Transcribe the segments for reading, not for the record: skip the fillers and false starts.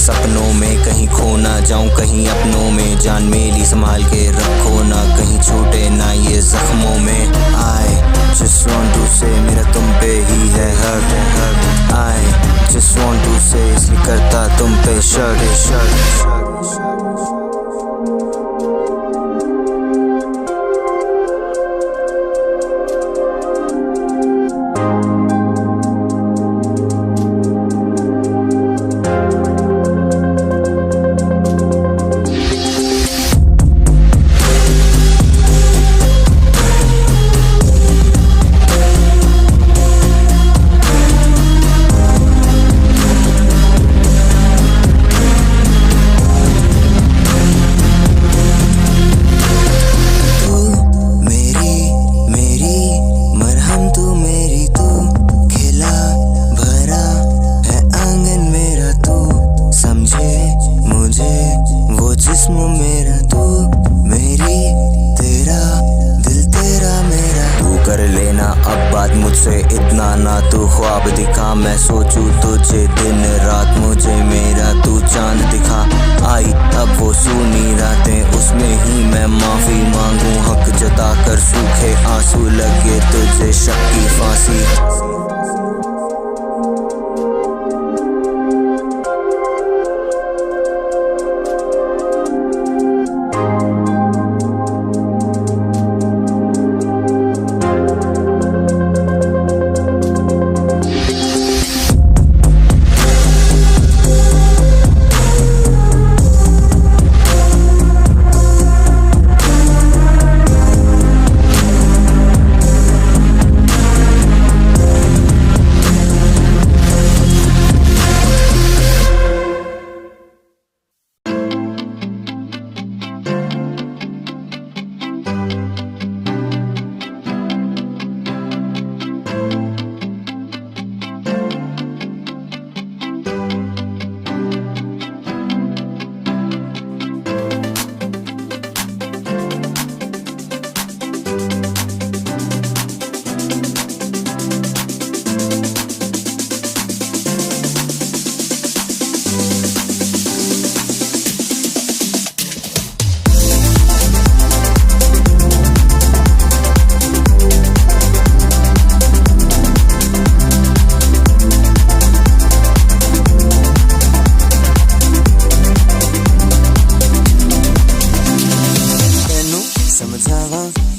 सपनों में कहीं खो ना जाऊं, कहीं अपनों में जान मेरी संभाल के रखो ना, कहीं छूटे ना ये जख्मों में। I just want to say मेरा तुम पे ही है hurt. I just want to say इसलिए करता तुम पे शर्ट। मेरा तू मेरी तेरा दिल तेरा मेरा, तू कर लेना अब बात मुझसे इतना ना तू ख्वाब दिखा, मैं सोचूं तुझे दिन रात मुझे मेरा तू चांद दिखा। आई अब वो सूनी रातें उसमें ही मैं माफी मांगूं, हक जता कर सूखे आंसू लगे तुझे शक की फांसी।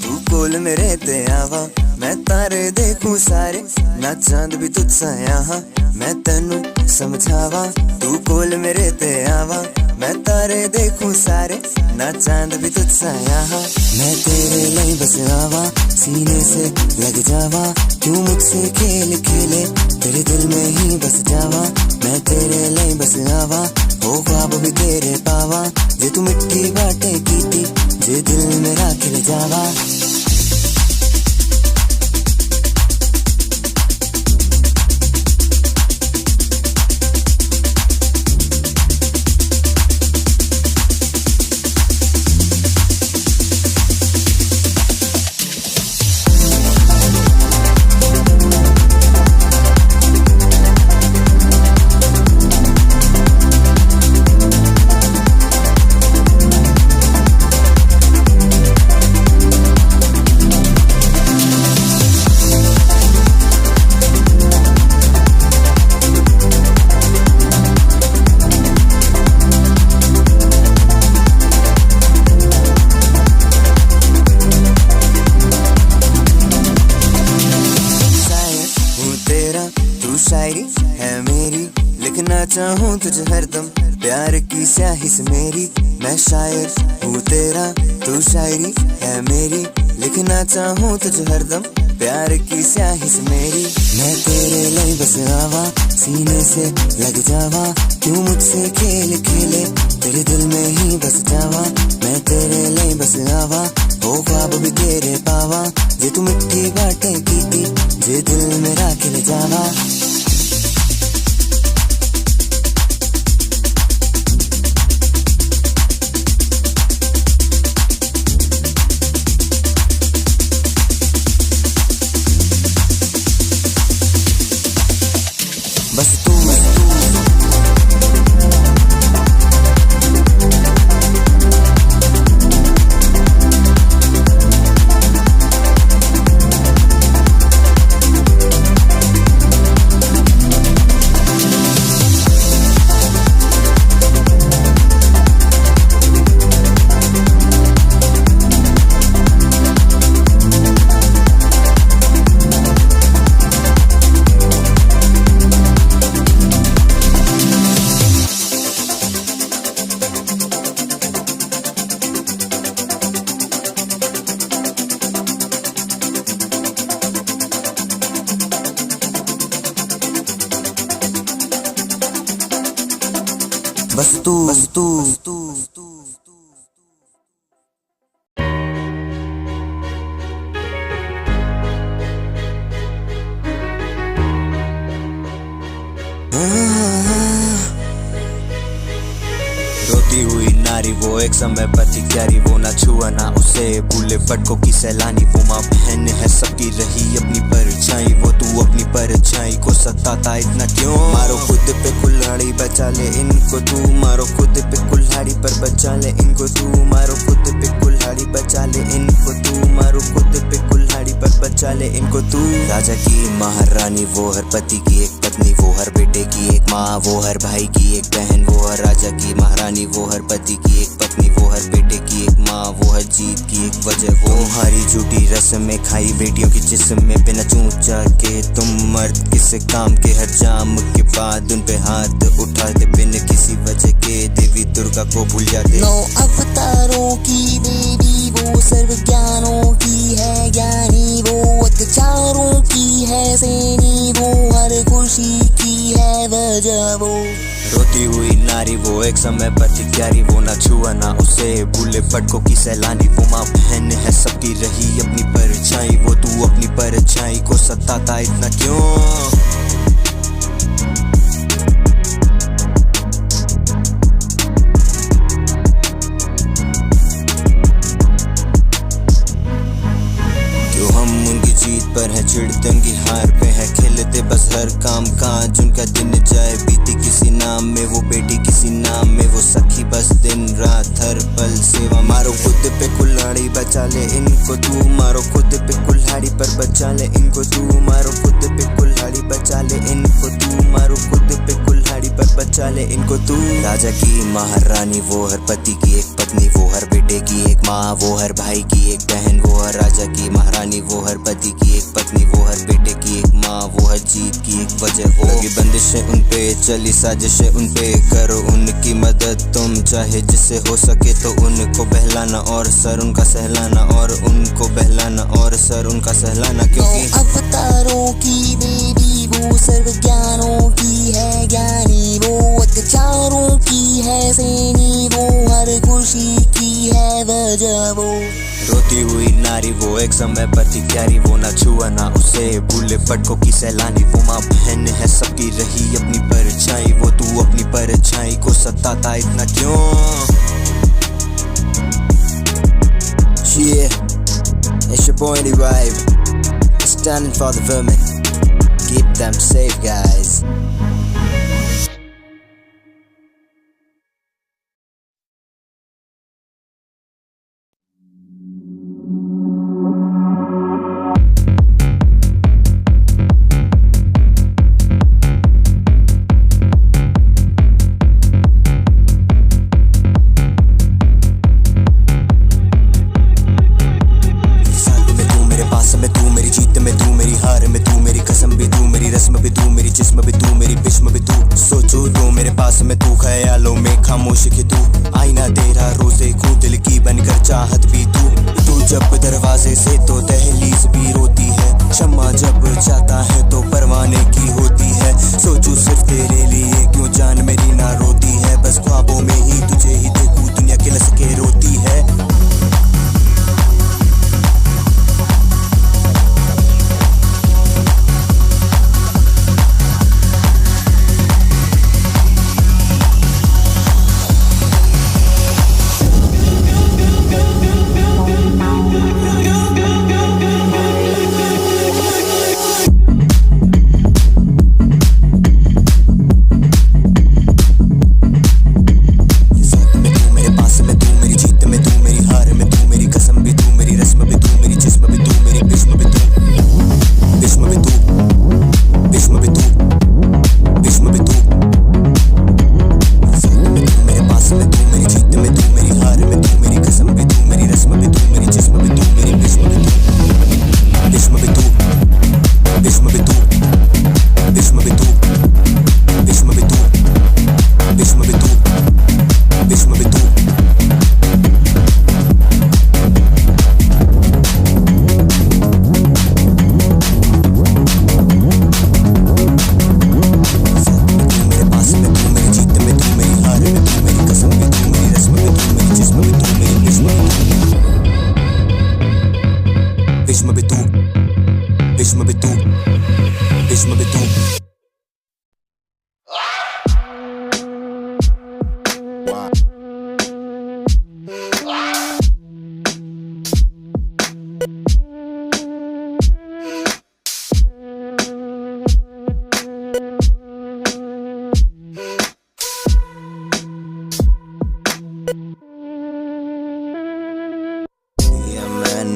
तू कोल मेरे ते आवा, मैं तारे देखूं सारे ना चांद भी तुझसा यहाँ, मैं तेनू समझावा। तू कोल मेरे ते आवा, मैं तारे देखूं सारे ना चांद भी तुझसा यहाँ, मैं तेरे लिए बस आवा सीने से लग जावा, क्यों मुझसे खेल खेले तेरे दिल में ही बस जावा, मैं तेरे लिए बस आवा ओ ख्वाब भी तेरे पावा, जे तू मिट्टी बाटे की थी जे दिल मेरा खिल जावा। शायरी है मेरी, लिखना चाहूँ तुझे हरदम प्यार की स्याही से मेरी, मैं शायर हूँ तेरा तू शायरी है मेरी, लिखना चाहूँ तुझे हरदम प्यार की स्याही से मेरी, मैं तेरे लिए बस आवा सीने से लग जावा, क्यों मुझसे खेल खेले तेरे दिल में ही बस जावा, मैं तेरे लिए बस आवा होगा ख्वाब भी तेरे पावा जे तू मिठी बाटे की जे दिल मेरा खिल जावा बस तू बस तू रोती हुई नारी वो एक समय पति प्यारी वो ना छुआ ना उसे भूले फटकों की सैलानी वो माँ बहन है सबकी रही अपनी परछाई वो तू अपनी परछाई को सताता इतना क्यों मारो खुद पे कुल्हाड़ी बचा ले इनको तू मारो खुद पे कुल्हाड़ी पर बचा ले इनको तू मारो खुद पे कुल्हाड़ी बचा ले इनको तू मारो खुद पे कुल्हाड़ी पर बचा ले इनको तू राजा की महारानी वो हर पति की एक पत्नी वो हर बेटे की एक माँ वो हर भाई की एक बहन वो हर राजा की महारानी वो हर पति की एक पत्नी वो हर बेटे की एक माँ वो हर जीत की एक वजह वो हरी झूठी रस्म में खाई बेटियों की जिस्म में बिना चूचा के तुम मर्द किस काम के हर जाम के बाद उन पे हाथ उठाते बिन किसी वजह के देवी दुर्गा को भूल जाते नौ अवतारों की देवी वो सर्व ज्ञानों की है ज्ञानी वो अत्याचारों की है सेनी वो हर खुशी की है वजह वो रोती हुई नारी वो एक समय पति प्यारी वो ना छुआ ना उसे भूले फटकों की सैलानी वो माँ बहन है सबकी रही अपनी परछाई वो तू अपनी परछाई को सताता इतना क्यों जीत पर है चिढ़ते उनकी हार पे है खेलते बस हर काम काज उनका दिन जाए बीती किसी नाम में वो बेटी किसी नाम में वो सखी बस दिन रात हर पल सेवा मारो खुद पे कुल्हाड़ी बचा ले इनको तू मारो खुद पे कुल्हाड़ी पर बचा ले इनको तू मारो खुद पे कुल्हाड़ी बचा ले इनको तू मारो खुद पे कुल्हाड़ी पर बचा ले इनको तू राजा की महारानी वो हर पति की एक पत्नी वो हर बेटे की एक माँ वो हर भाई की एक बहन वो हर राजा की महारानी वो हर पति की एक पत्नी वो हर बेटे की एक माँ वो हर जीत की एक वजह वो लगी बंदिशें उन पे चली साजिशें उन पे करो उनकी मदद तुम चाहे जिससे हो सके तो उनको बहलाना और सर उनका सहलाना और उनको बहलाना और सर उनका सहलाना क्योंकि अवतारों की देवी वो सर्व ज्ञानों की है ज्ञानी वो अत्याचारों की है सेनी वो हर खुशी की है वजह वो रोती हुई नारी वो एक समय पति प्यारी वो ना छुआ ना उसे भूले फटकों की सैलानी वो माँ बहन है सबकी रही अपनी परछाई वो तू अपनी परछाई को सताता इतना क्यों Yeah, it's your boy Andy Vibe standing for the vermin keep them safe guys में तू ख्यालों में खामोश कि तू आईना तेरा रोजे खू दिल की बनकर चाहत भी तू जब दरवाजे से तो दहलीज भी रोती है शम्मा जब जाता है तो परवाने की होती है सोचू सिर्फ तेरे लिए क्यों जान मेरी ना रोती है बस ख्वाबों में ही तुझे ही देखूं दुनिया खिलस के रोती है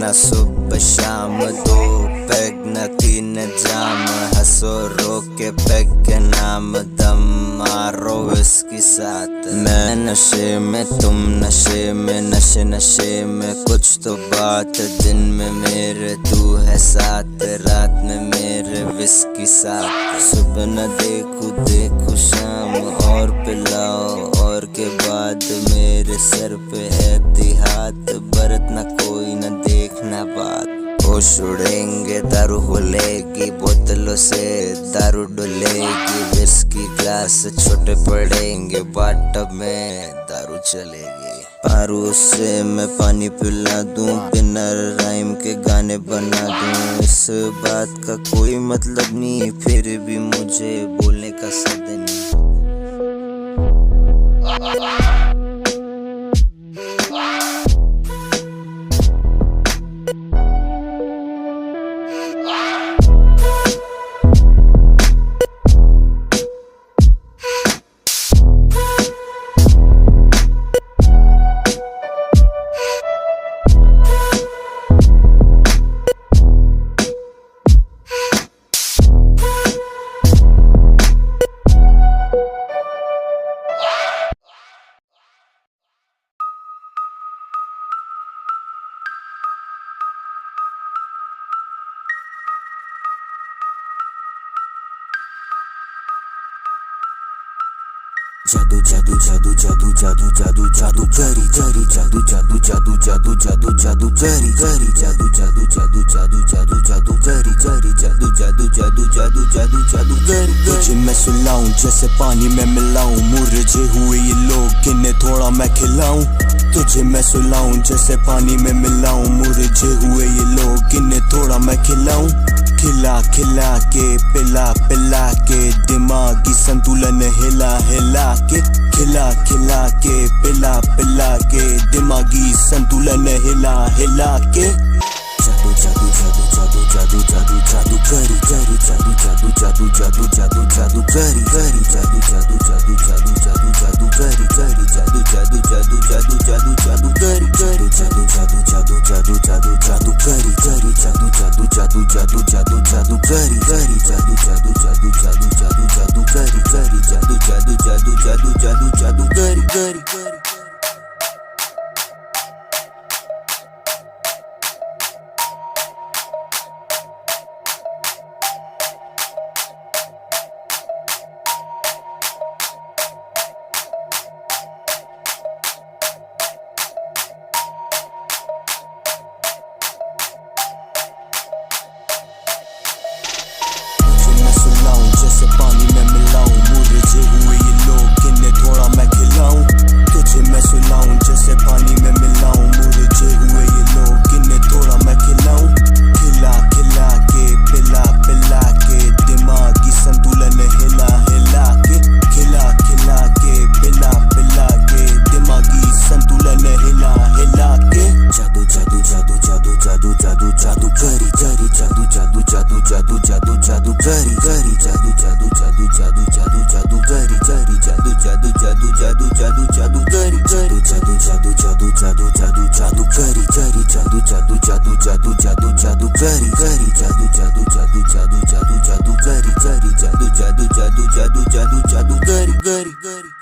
ना सुबह शाम, दो पैग न तीन जाम, हंसो रो के पैग के नाम, दम मारो इसके साथ। मैं नशे में तुम नशे में, नशे नशे में कुछ तो बात, दिन में मेरे तू है साथ, रात में मेरे विस्की साथ। सुबह न देखूं शाम और पिलाओ, और के बाद मेरे सर पे है हाथ, बरत न कोई न देखना बात। होश उड़ेंगे दारू होलेगी, बोतलों से दारू डुलेगी, विस्की ग्लास छोटे पड़ेंगे, बाटब में दारू चलेगी। पारू से मैं पानी पिला दूं, बिना राइम के गाने बना दूं, इस बात का कोई मतलब नहीं, फिर भी मुझे बोलने का सद नहीं। जादू जादू जादू जादू जादू जादू जादू करी करी, जादू जादू जादू जादू जादू जादू करी करी, जादू जादू जादू जादू जादू जादू करी करी, जादू जादू जादू जादू जादू जादू करी। तुझे मैं सुलाऊं जैसे पानी में मिलाऊं, मुरझे हुए ये लोग किन्हें थोड़ा मैं खिलाऊं। तुझे मैं सुलाऊं जैसे पानी में मिलाऊं, मुरझे हुए ये लोग किन्हें थोड़ा मैं खिलाऊं। खिला खिला के पिला पिला के, दिमागी संतुलन हिला हिला के, खिला खिला के पिला पिला के, दिमागी संतुलन हिला हिला के। जादू जादू जादू जादू जादू जादू जादू करी करी, जादू जादू जादू जादू जादू जादू करी करी, जादू जादू जादू जादू जादू जादू करी करी, जादू जादू जादू जादू जादू जादू करी करी, जादू जादू जादू जादू जादू जादू करी करी, जादू जादू जादू जादू जादू जादू करी करी, जादू जादू जादू जादू जादू जादू करी करी, जादू जादू जादू जादू जादू जादू करी करी। जैसे पानी में मिलाऊं, मुरझे हुए ये लोग किन्हें थोड़ा मैं खिलाऊं। तुझे मैं सुलाऊं जैसे पानी में मिलाऊं, मुरझे हुए ये लोग किन्हें थोड़ा मैं खिलाऊं। खिला खिला के पिला पिला के, दिमागी संतुलन हिला हिला के, खिला खिला के पिला पिला के, दिमागी संतुलन हिला हिला के। जादू जादू जादू जादू जादू जादू जादू करी करी, जादू जादू जादू जादू जादू जादू करी करी, जादू जादू जादू जादू जादू जादू करी करी, जादू जादू जादू जादू जादू जादू करी करी, जादू जादू जादू जादू जादू जादू करी करी, जादू जादू जादू जादू जादू जादू करी करी, जादू जादू जादू जादू जादू जादू करी करी, जादू जादू जादू जादू जादू जादू करी करी।